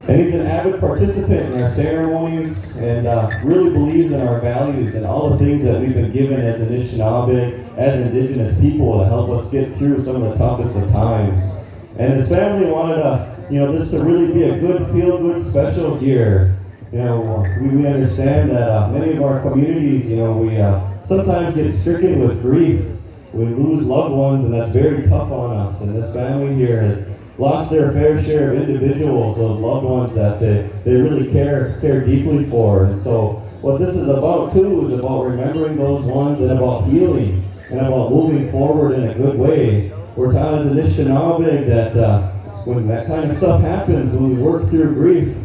And he's an avid participant in our ceremonies and really believes in our values and all the things that we've been given as Anishinaabe, as Indigenous people to help us get through some of the toughest of times. And his family wanted this to really be a good, feel-good special year. We understand that many of our communities, we sometimes get stricken with grief. We lose loved ones, and that's very tough on us. And this family here has lost their fair share of individuals, those loved ones that they really care deeply for. And so what this is about too is about remembering those ones and about healing and about moving forward in a good way. We're taught as Anishinaabe that when that kind of stuff happens, when we work through grief,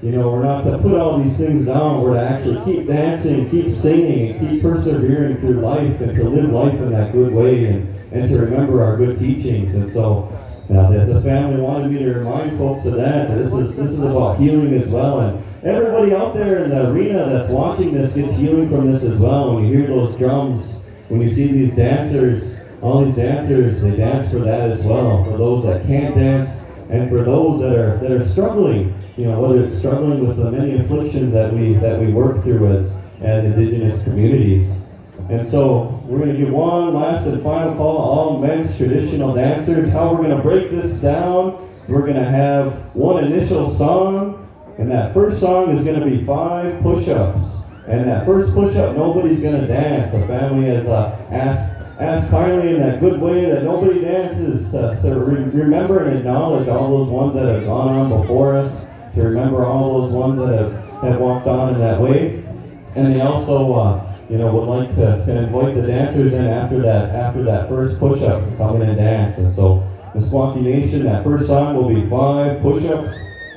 we're not to put all these things down. We're to actually keep dancing, keep singing, and keep persevering through life and to live life in that good way and to remember our good teachings. And so the family wanted me to remind folks of that. This is about healing as well. And everybody out there in the arena that's watching this gets healing from this as well. When you hear those drums, when you see these dancers, all these dancers, they dance for that as well. For those that can't dance, and for those that are struggling, whether it's struggling with the many afflictions that we work through as Indigenous communities. And so we're going to give one last and final call to all men's traditional dancers. How we're going to break this down, we're going to have one initial song, and that first song is going to be 5 push-ups. And that first push-up, nobody's going to dance. The family has asked kindly in that good way that nobody dances, to remember and acknowledge all those ones that have gone on before us, to remember all those ones that have walked on in that way. And they also would like to invite the dancers in after that first push-up to come in and dance. And so Meskwaki Nation, that first song will be 5 push-ups.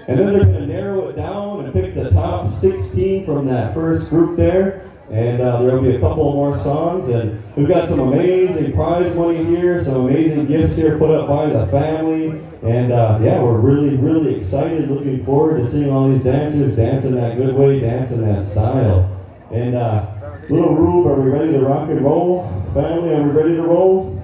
And then they're going to narrow it down and pick the top 16 from that first group there. And there'll be a couple more songs, and we've got some amazing prize money here, some amazing gifts here put up by the family, and we're really, really excited, looking forward to seeing all these dancers dance in that good way, dance in that style. And little Rube, are we ready to rock and roll? Family, are we ready to roll?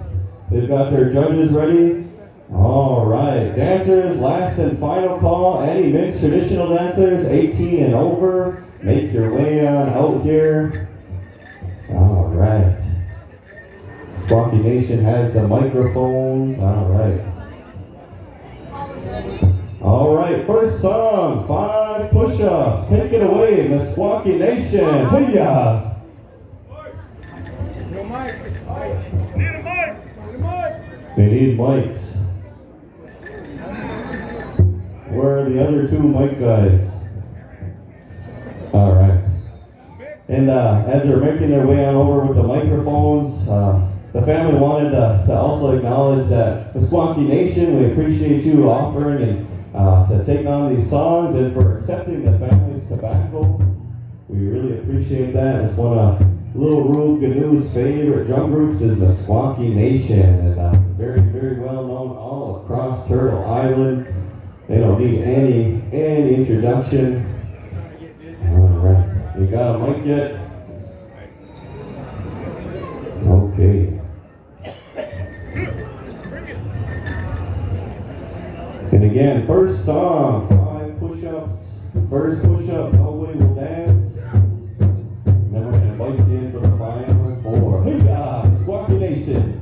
They've got their judges ready. All right, dancers, last and final call. Any mixed traditional dancers, 18 and over, make your way on out here. All right. Meskwaki Nation has the microphones. All right. All right, first song, 5 push-ups. Take it away, Meskwaki Nation. Hey-ya. They need mics. Where are the other 2 mic guys? All right. And as they're making their way on over with the microphones, the family wanted to also acknowledge that Meskwaki Nation, we appreciate you offering and to take on these songs and for accepting the family's tobacco. We really appreciate that. It's one of Little Rube Ganou's favorite drum groups is Meskwaki Nation, and very, very well known all across Turtle Island. They don't need any introduction. All right, you got a mic yet? Okay. And again, first song, 5 push-ups. First push-up, nobody will dance. And then we're going to invite you in for the final 4. Hey, Meskwaki Nation.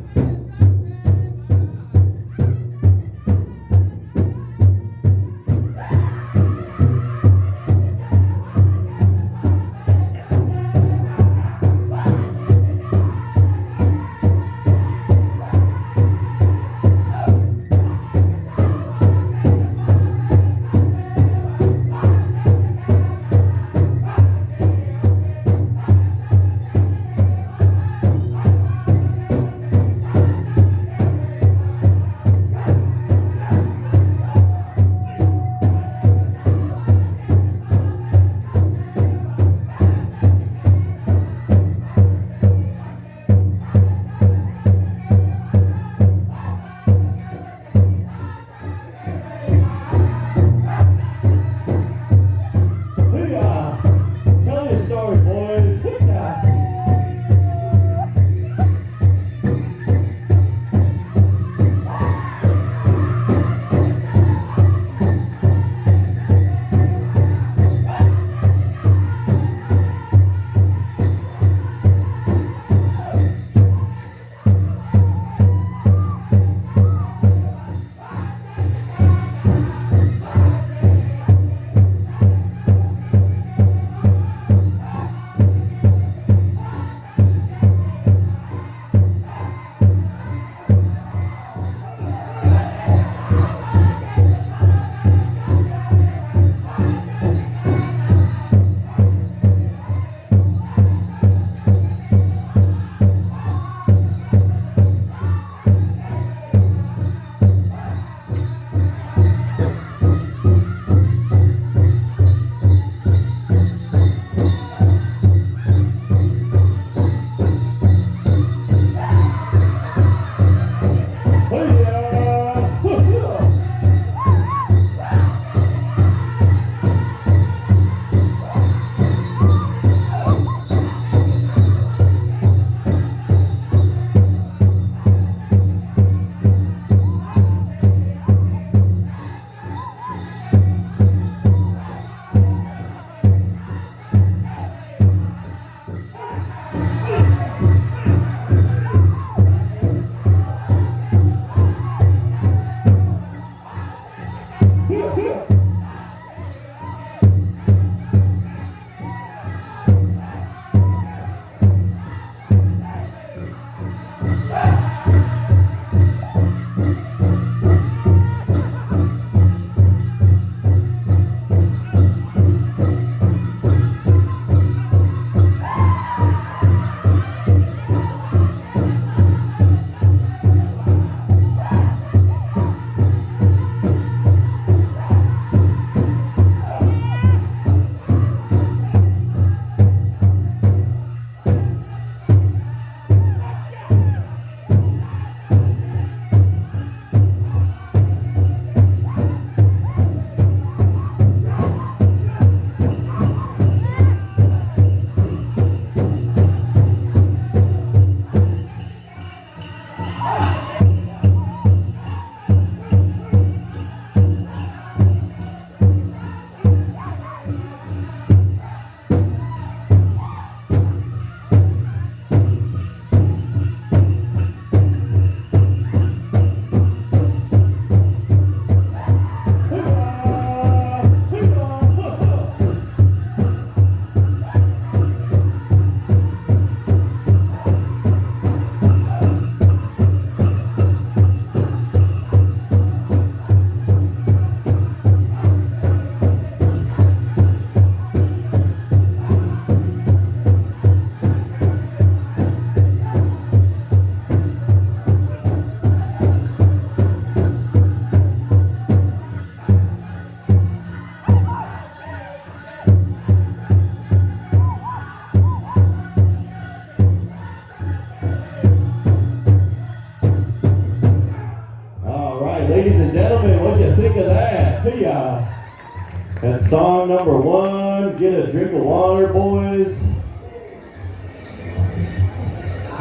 That's song number 1. Get a drink of water, boys.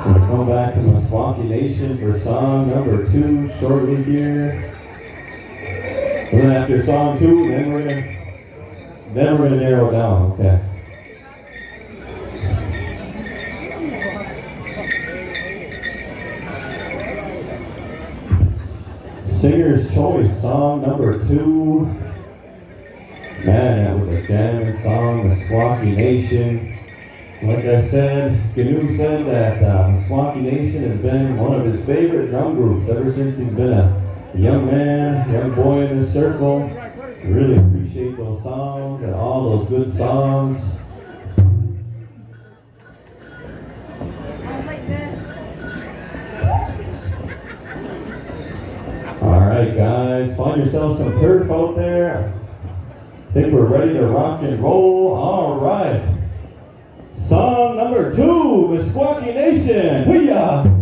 We'll come back to Meskwaki Nation for song number 2 shortly here. And then after song 2, then we're gonna narrow it down. Okay. Singer's Choice, song number 2. Man, that was a jamming song, Meskwaki Nation. Like I said, Canoe said that Meskwaki Nation has been one of his favorite drum groups ever since he's been a young man, young boy in this circle. We really appreciate those songs and all those good songs. Alright guys, find yourself some turf out there. I think we're ready to rock and roll. Alright. Song number 2, Meskwaki Nation. Hoo-yah!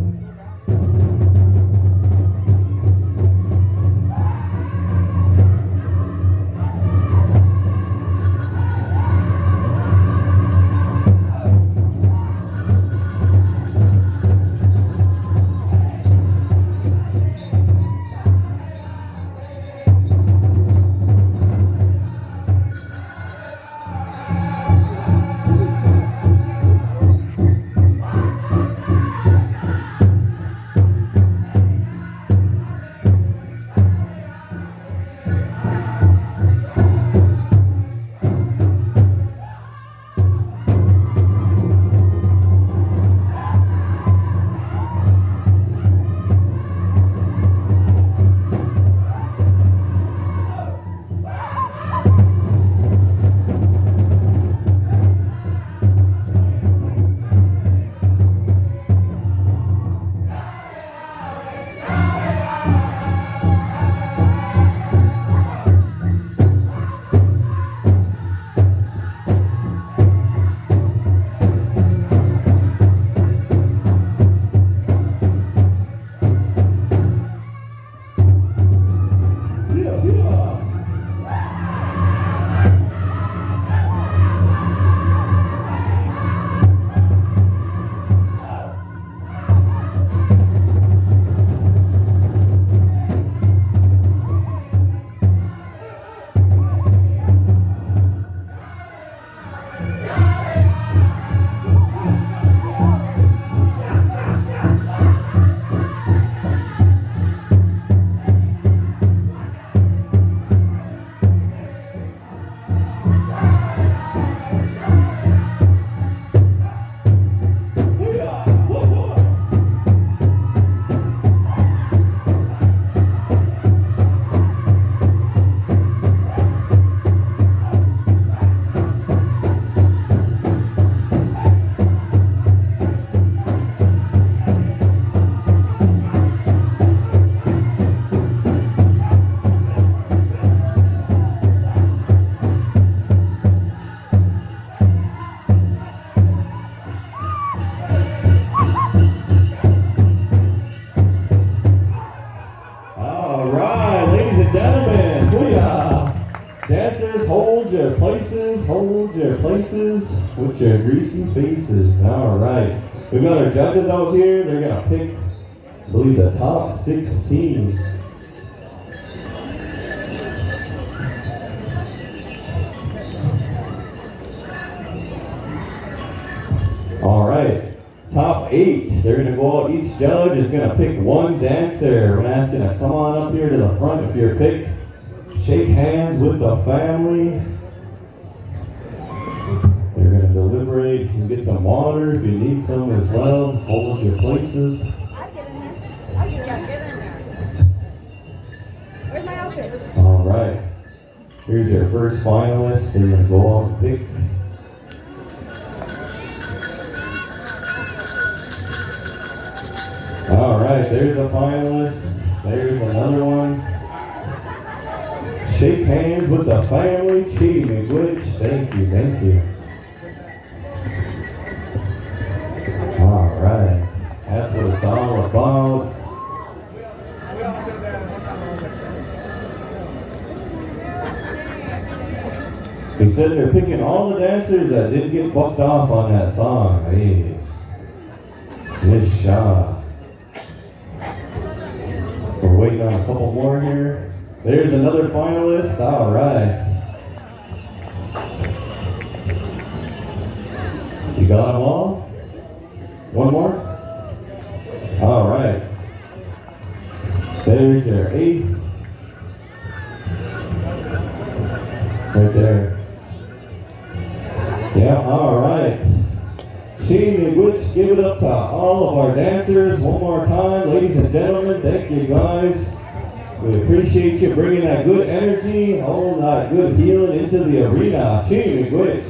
With your greasy faces. Alright. We've got our judges out here. They're going to pick, I believe, the top 16. Alright. Top 8. They're going to go out. Each judge is going to pick one dancer. We're going to ask you to come on up here to the front if you're picked. Shake hands with the family. You're going to deliberate. You can get some water if you need some as well. Hold your places. I'll get in there. I'll get in there. Where's my outfit? All right. Here's your first finalist. So you're going to go out and pick. All right. There's a finalist. There's another one. Shake hands with the family. Cheating Glitch. Thank you. Thank you. All right. That's what it's all about. He said they're picking all the dancers that didn't get bucked off on that song. Hey, good shot. We're waiting on a couple more here. There's another finalist. All right. You got them all? One more? All right. There's your 8th. Right there. Yeah, all right. Chain and Witch, give it up to all of our dancers one more time. Ladies and gentlemen, thank you guys. We appreciate you bringing that good energy, all that good healing into the arena. Chain and Witch.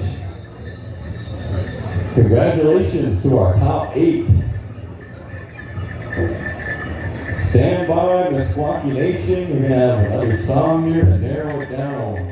Congratulations to our top 8. Stand by, Meskwaki Nation. We're going to have another song here to narrow it down.